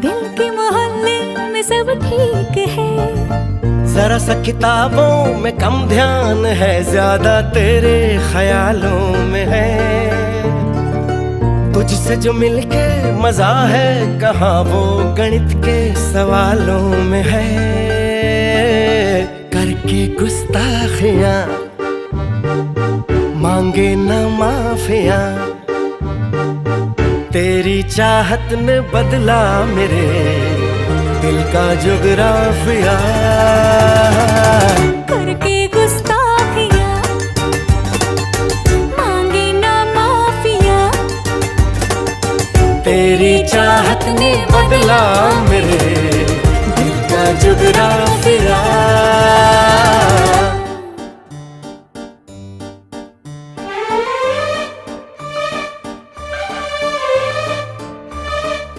दिल के मोहल्ले में सब ठीक है। जरा सा किताबों में कम ध्यान है, ज्यादा तेरे ख्यालों में है। तुझसे जो मिलके मजा है, कहाँ वो गणित के सवालों में है। करके गुस्ताखियां मांगे न माफिया, तेरी चाहत ने बदला मेरे दिल का जुगराफिया। करके गुस्ताखियां मांगे ना माफिया, तेरी चाहत ने बदला मेरे दिल का जुगराफिया।